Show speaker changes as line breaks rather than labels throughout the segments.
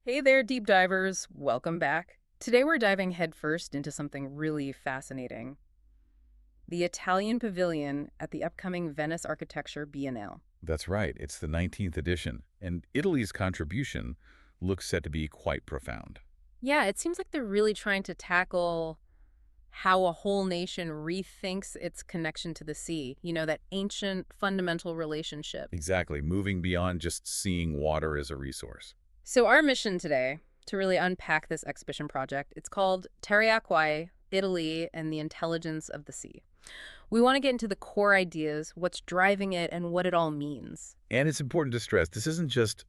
Hey there, deep divers. Welcome back. Today we're diving headfirst into something really fascinating: the Italian Pavilion at the upcoming Venice Architecture Biennale.
That's right. It's the 19th edition, and Italy's contribution looks set to be quite profound.
Yeah, it seems like they're really trying to tackle how a whole nation rethinks its connection to the sea, that ancient fundamental relationship.
Exactly, moving beyond just seeing water as a resource.
So our mission today, to really unpack this exhibition project, it's called Terrae Aquae, Italy and the Intelligence of the Sea. We want to get into the core ideas, what's driving it, and what it all means.
And it's important to stress, this isn't just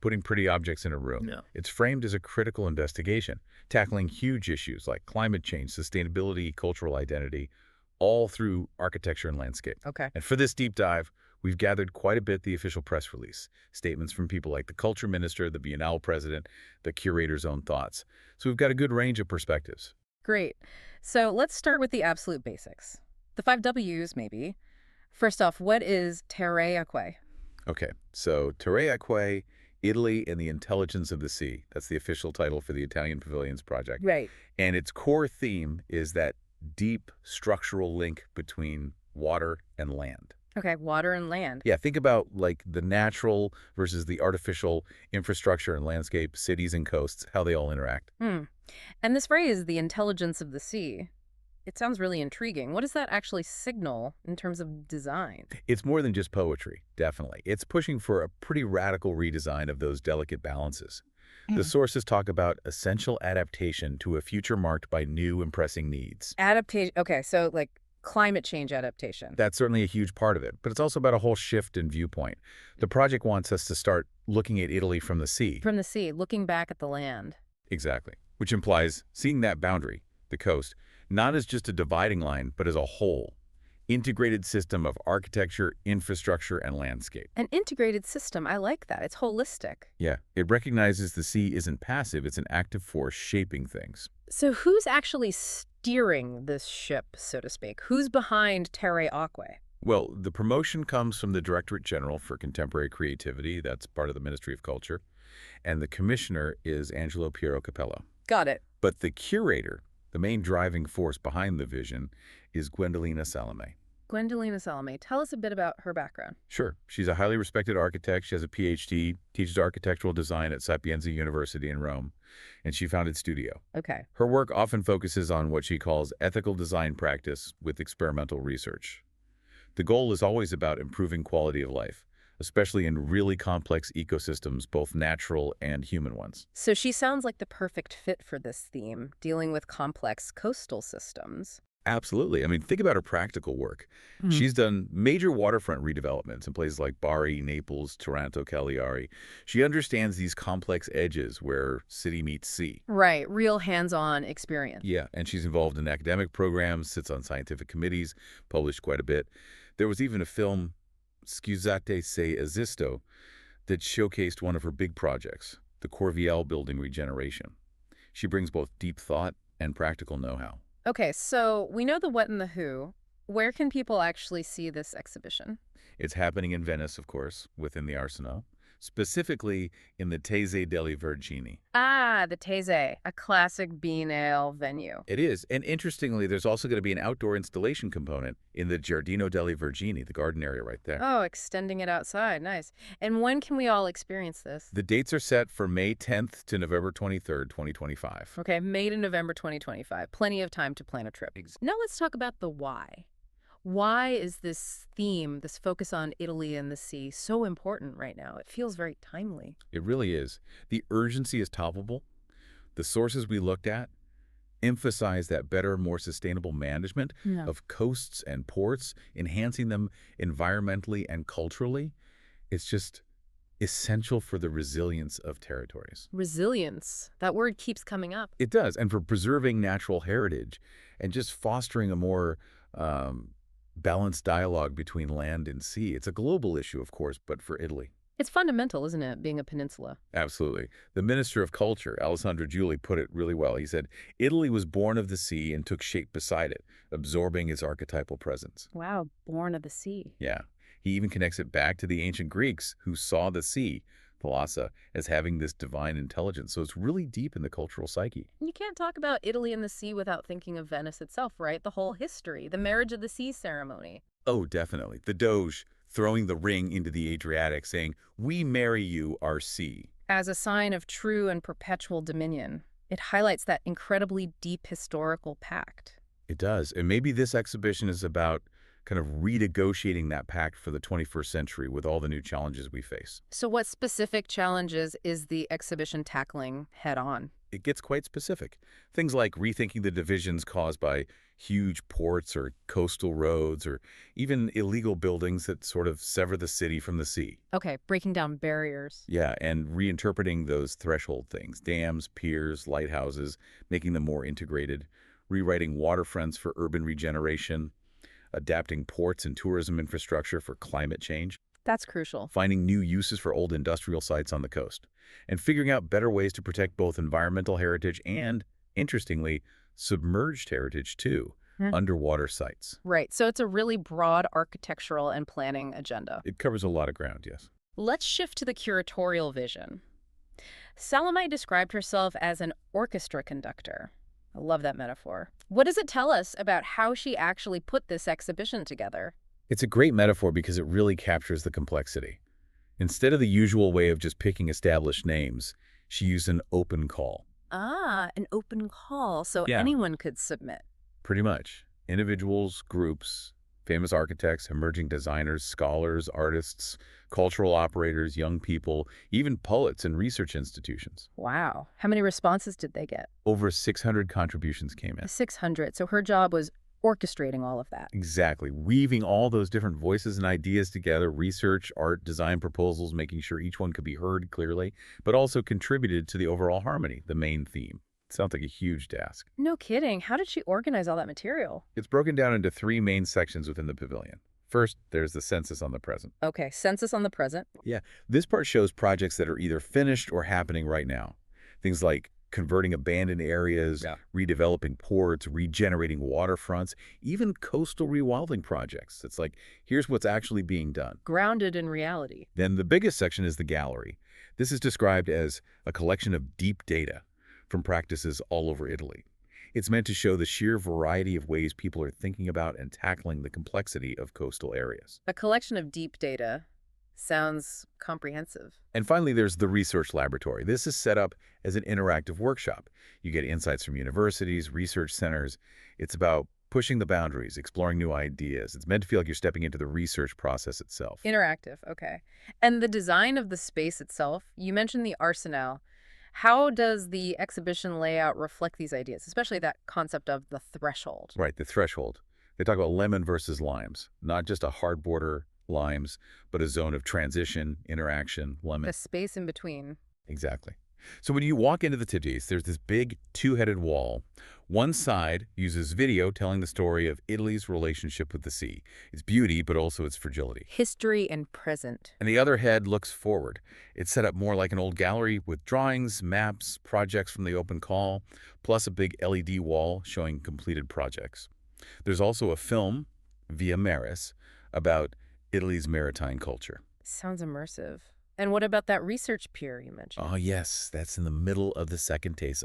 putting pretty objects in a room.
No.
It's framed as a critical investigation, tackling huge issues like climate change, sustainability, cultural identity, all through architecture and landscape.
Okay.
And for this deep dive, we've gathered quite a bit the official press release, statements from people like the culture minister, the Biennale president, the curator's own thoughts. So we've got a good range of perspectives.
Great. So let's start with the absolute basics. The five W's, maybe. First off, what is Terrae Aquae?
Okay, so Terrae Aquae, Italy and the Intelligence of the Sea. That's the official title for the Italian Pavilions project.
Right.
And its core theme is that deep structural link between water and land.
Okay, water and land.
Yeah, think about like the natural versus the artificial infrastructure and landscape, cities and coasts, how they all interact.
Hmm. And this phrase, the intelligence of the sea, it sounds really intriguing. What does that actually signal in terms of design?
It's more than just poetry, definitely. It's pushing for a pretty radical redesign of those delicate balances. The sources talk about essential adaptation to a future marked by new and pressing needs.
Adaptation. Okay, so like climate change adaptation.
That's certainly a huge part of it, but it's also about a whole shift in viewpoint. The project wants us to start looking at Italy from the sea.
From the sea, looking back at the land.
Exactly. Which implies seeing that boundary, the coast, not as just a dividing line, but as a whole, integrated system of architecture, infrastructure, and landscape.
An integrated system. I like that. It's holistic.
Yeah, it recognizes the sea isn't passive, it's an active force shaping things.
So who's actually steering this ship, so to speak? Who's behind Terrae Aquae?
Well, the promotion comes from the Directorate General for Contemporary Creativity, that's part of the Ministry of Culture, and the commissioner is Angelo Piero Capello.
Got it.
But the curator, the main driving force behind the vision, is Guendalina Salimei.
Guendalina Salimei. Tell us a bit about her background.
Sure, she's a highly respected architect. She has a PhD, teaches architectural design at Sapienza University in Rome, and she founded Studio.
Okay.
Her work often focuses on what she calls ethical design practice with experimental research. The goal is always about improving quality of life, especially in really complex ecosystems, both natural and human ones.
So she sounds like the perfect fit for this theme, dealing with complex coastal systems.
Absolutely. I mean, think about her practical work. She's done major waterfront redevelopments in places like Bari, Naples, Taranto, Cagliari. She understands these complex edges where city meets sea.
Right. Real hands-on experience.
Yeah, and she's involved in academic programs, sits on scientific committees, published quite a bit. There was even a film, Scusate se esisto, that showcased one of her big projects, the Corviel building regeneration. She brings both deep thought and practical know-how.
Okay, so we know the what and the who. Where can people actually see this exhibition?
It's happening in Venice, of course, within the Arsenale, specifically in the Tese delle Vergini.
Ah, the Tese, a classic Biennale venue.
It is, and interestingly, there's also going to be an outdoor installation component in the Giardino delle Vergini, the garden area right there.
Oh, extending it outside. Nice. And when can we all experience this?
The dates are set for May 10th to November 23rd, 2025.
Okay, May to November 2025. Plenty of time to plan a trip. Now let's talk about the why. Why is this theme, this focus on Italy and the sea, so important right now? It feels very timely.
It really is. The urgency is palpable. The sources we looked at emphasize that better, more sustainable management
Yeah.
of coasts and ports, enhancing them environmentally and culturally. It's just essential for the resilience of territories.
Resilience. That word keeps coming up.
It does, and for preserving natural heritage and just fostering a more balanced dialogue between land and sea. It's a global issue, of course, but for Italy.
It's fundamental, isn't it, being a peninsula?
Absolutely. The Minister of Culture, Alessandro Giuli, put it really well. He said, Italy was born of the sea and took shape beside it, absorbing its archetypal presence.
Wow, born of the sea.
Yeah. He even connects it back to the ancient Greeks who saw the sea, thalassa as having this divine intelligence. So it's really deep in the cultural psyche.
You can't talk about Italy and the sea without thinking of Venice itself, right? The whole history, the marriage of the sea ceremony.
Oh, definitely. The Doge throwing the ring into the Adriatic, saying, "We marry you, our sea."
As a sign of true and perpetual dominion, it highlights that incredibly deep historical pact.
It does. And maybe this exhibition is about kind of renegotiating that pact for the 21st century with all the new challenges we face.
So what specific challenges is the exhibition tackling head on?
It gets quite specific. Things like rethinking the divisions caused by huge ports or coastal roads or even illegal buildings that sort of sever the city from the sea.
Okay, breaking down barriers.
Yeah, and reinterpreting those threshold things, dams, piers, lighthouses, making them more integrated, rewriting waterfronts for urban regeneration, adapting ports and tourism infrastructure for climate change,
That's crucial.
finding new uses for old industrial sites on the coast, and figuring out better ways to protect both environmental heritage and, interestingly, submerged heritage too,
Hmm.
underwater sites.
Right, so it's a really broad architectural and planning agenda.
It covers a lot of ground, yes.
Let's shift to the curatorial vision. Salimei described herself as an orchestra conductor. I love that metaphor. What does it tell us about how she actually put this exhibition together?
It's a great metaphor because it really captures the complexity. Instead of the usual way of just picking established names, she used an open call.
Ah, an open call, so
Yeah.
anyone could submit.
Pretty much. Individuals, groups, famous architects, emerging designers, scholars, artists, cultural operators, young people, even poets and research institutions.
Wow. How many responses did they get?
Over 600 contributions came in.
600. So her job was orchestrating all of that.
Exactly. Weaving all those different voices and ideas together, research, art, design proposals, making sure each one could be heard clearly, but also contributed to the overall harmony, the main theme. Sounds like a huge task.
No kidding. How did she organize all that material?
It's broken down into 3 main sections within the pavilion. First, there's the census on the present.
Okay, census on the present.
Yeah, this part shows projects that are either finished or happening right now. Things like converting abandoned areas,
Yeah.
redeveloping ports, regenerating waterfronts, even coastal rewilding projects. It's like, here's what's actually being done.
Grounded in reality.
Then the biggest section is the gallery. This is described as a collection of deep data from practices all over Italy. It's meant to show the sheer variety of ways people are thinking about and tackling the complexity of coastal areas.
A collection of deep data. Sounds comprehensive.
And finally, there's the research laboratory. This is set up as an interactive workshop. You get insights from universities, research centers. It's about pushing the boundaries, exploring new ideas. It's meant to feel like you're stepping into the research process itself.
Interactive, okay. And the design of the space itself, you mentioned the Arsenale. How does the exhibition layout reflect these ideas, especially that concept of the threshold?
Right, the threshold. They talk about lemon versus limes, not just a hard border limes, but a zone of transition, interaction, lemon.
The space in between.
Exactly. So when you walk into the Tese, there's this big two-headed wall. One side uses video telling the story of Italy's relationship with the sea, its beauty, but also its fragility.
History and present.
And the other head looks forward. It's set up more like an old gallery with drawings, maps, projects from the open call, plus a big LED wall showing completed projects. There's also a film, Via Maris, about Italy's maritime culture.
Sounds immersive. And what about that research pier you mentioned?
Oh, yes, that's in the middle of the second Tese.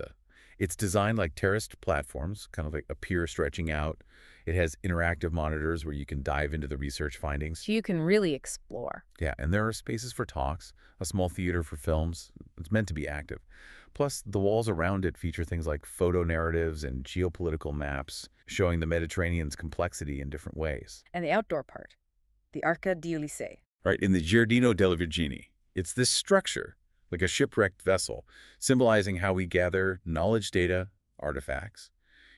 It's designed like terraced platforms, kind of like a pier stretching out. It has interactive monitors where you can dive into the research findings.
So you can really explore.
Yeah, and there are spaces for talks, a small theater for films. It's meant to be active. Plus, the walls around it feature things like photo narratives and geopolitical maps showing the Mediterranean's complexity in different ways.
And the outdoor part, the Arca di Ulisse.
Right, in the Giardino delle Vergini, it's this structure, like a shipwrecked vessel, symbolizing how we gather knowledge data, artifacts.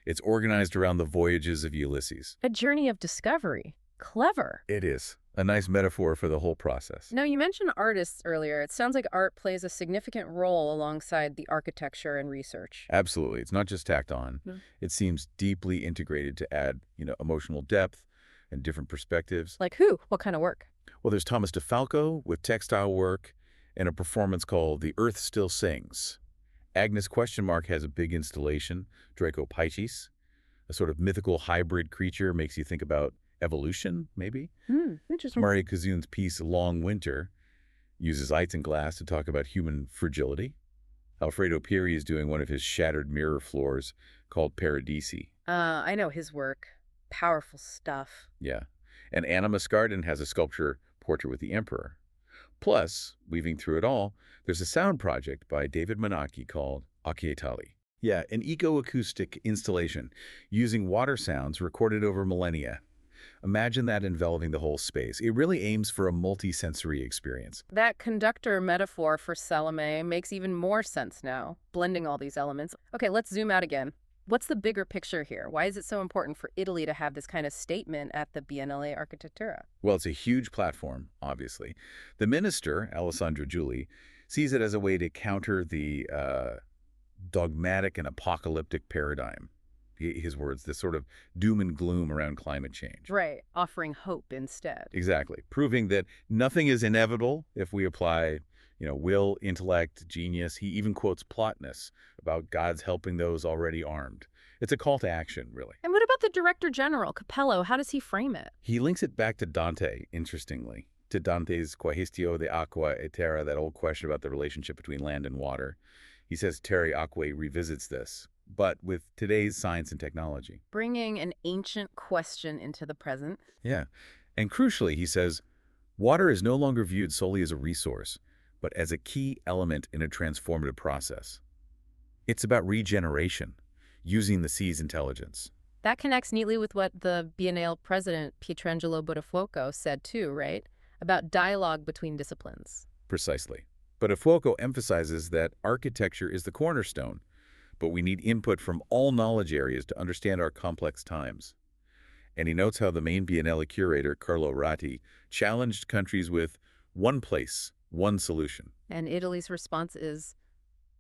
It's organized around the voyages of Ulysses.
A journey of discovery. Clever.
It is a nice metaphor for the whole process.
Now, you mentioned artists earlier. It sounds like art plays a significant role alongside the architecture and research.
Absolutely. It's not just tacked on.
No.
It seems deeply integrated to add, emotional depth and different perspectives.
Like who? What kind of work?
Well, there's Thomas DeFalco with textile work and a performance called The Earth Still Sings. Agnes Question Mark has a big installation, Draco Pisces, a sort of mythical hybrid creature, makes you think about evolution, maybe.
Interesting.
Maria Kazoon's piece, Long Winter, Uses isinglass to talk about human fragility. Alfredo Piri is doing one of his shattered mirror floors called Paradisi.
I know his work. Powerful stuff.
Yeah. And Anna Muscardin has a sculpture portrait with the emperor. Plus, weaving through it all, there's a sound project by David Menacchi called Occhietali. Yeah, an eco-acoustic installation using water sounds recorded over millennia. Imagine that enveloping the whole space. It really aims for a multi-sensory experience.
That conductor metaphor for Salimei makes even more sense now, blending all these elements. Okay, let's zoom out again. What's the bigger picture here? Why is it so important for Italy to have this kind of statement at the Biennale Architectura?
Well, it's a huge platform, obviously. The minister, Alessandro Giuli, sees it as a way to counter the dogmatic and apocalyptic paradigm. His words, this sort of doom and gloom around climate change.
Right, offering hope instead.
Exactly. Proving that nothing is inevitable if we apply, will, intellect, genius. He even quotes Plotinus about God's helping those already armed. It's a call to action, really.
And what about the Director General, Capello? How does he frame it?
He links it back to Dante, interestingly, to Dante's Quaestio de Aqua et Terra, that old question about the relationship between land and water. He says Terrae Aquae revisits this, but with today's science and technology.
Bringing an ancient question into the present.
Yeah. And crucially, he says, water is no longer viewed solely as a resource, but as a key element in a transformative process. It's about regeneration, using the sea's intelligence.
That connects neatly with what the Biennale president, Pietrangelo Botafuoco, said too, right? About dialogue between disciplines.
Precisely. But Botafuoco emphasizes that architecture is the cornerstone, but we need input from all knowledge areas to understand our complex times. And he notes how the main Biennale curator, Carlo Ratti, challenged countries with one place, one solution.
And Italy's response is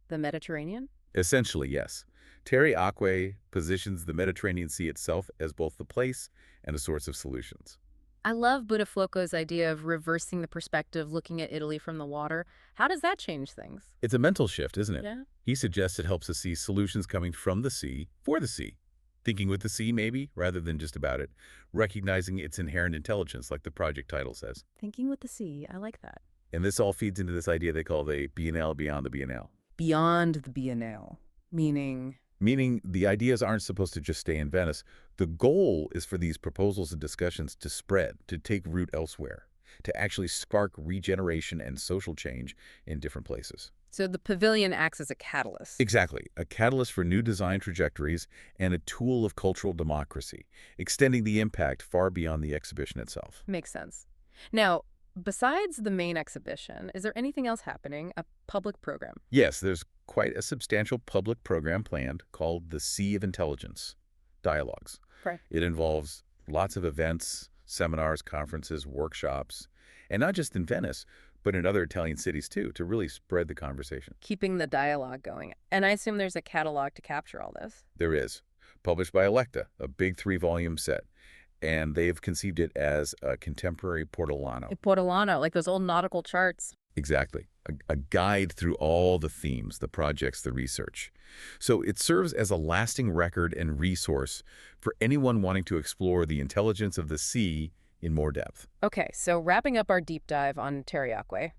the Mediterranean?
Essentially, yes. Terrae Aquae positions the Mediterranean Sea itself as both the place and a source of solutions.
I love Botafuoco's idea of reversing the perspective, looking at Italy from the water. How does that change things?
It's a mental shift, isn't it?
Yeah.
He suggests it helps us see solutions coming from the sea for the sea. Thinking with the sea, maybe, rather than just about it. Recognizing its inherent intelligence, like the project title says.
Thinking with the sea. I like that.
And this all feeds into this idea they call the Biennale beyond the Biennale.
Beyond the Biennale, meaning?
Meaning the ideas aren't supposed to just stay in Venice. The goal is for these proposals and discussions to spread, to take root elsewhere, to actually spark regeneration and social change in different places.
So the pavilion acts as a catalyst.
Exactly. A catalyst for new design trajectories and a tool of cultural democracy, extending the impact far beyond the exhibition itself.
Makes sense. Now, besides the main exhibition, is there anything else happening, a public program?
Yes, there's quite a substantial public program planned called the Sea of Intelligence Dialogues.
Right.
It involves lots of events, seminars, conferences, workshops, and not just in Venice, but in other Italian cities too, to really spread the conversation.
Keeping the dialogue going. And I assume there's a catalog to capture all this.
There is. Published by Electa, a big 3-volume set. And they've conceived it as a contemporary Portolano.
A Portolano, like those old nautical charts.
Exactly. A guide through all the themes, the projects, the research. So it serves as a lasting record and resource for anyone wanting to explore the intelligence of the sea in more depth.
Okay, so wrapping up our deep dive on Terrae Aquae,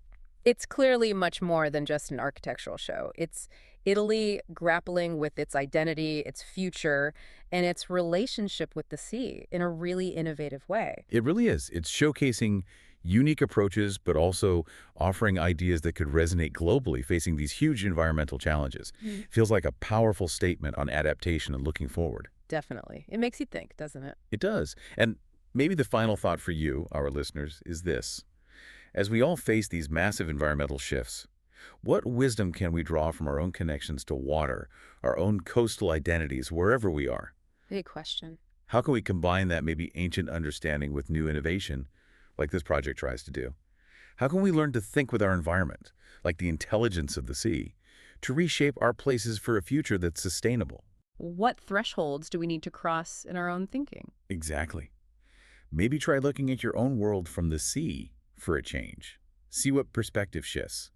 it's clearly much more than just an architectural show. It's Italy grappling with its identity, its future, and its relationship with the sea in a really innovative way.
It really is. It's showcasing unique approaches, but also offering ideas that could resonate globally facing these huge environmental challenges. Feels like a powerful statement on adaptation and looking forward.
Definitely. It makes you think, doesn't it?
It does. And maybe the final thought for you, our listeners, is this. As we all face these massive environmental shifts, what wisdom can we draw from our own connections to water, our own coastal identities, wherever we are?
Big question.
How can we combine that maybe ancient understanding with new innovation, like this project tries to do? How can we learn to think with our environment, like the intelligence of the sea, to reshape our places for a future that's sustainable?
What thresholds do we need to cross in our own thinking?
Exactly. Maybe try looking at your own world from the sea for a change. See what perspective shifts.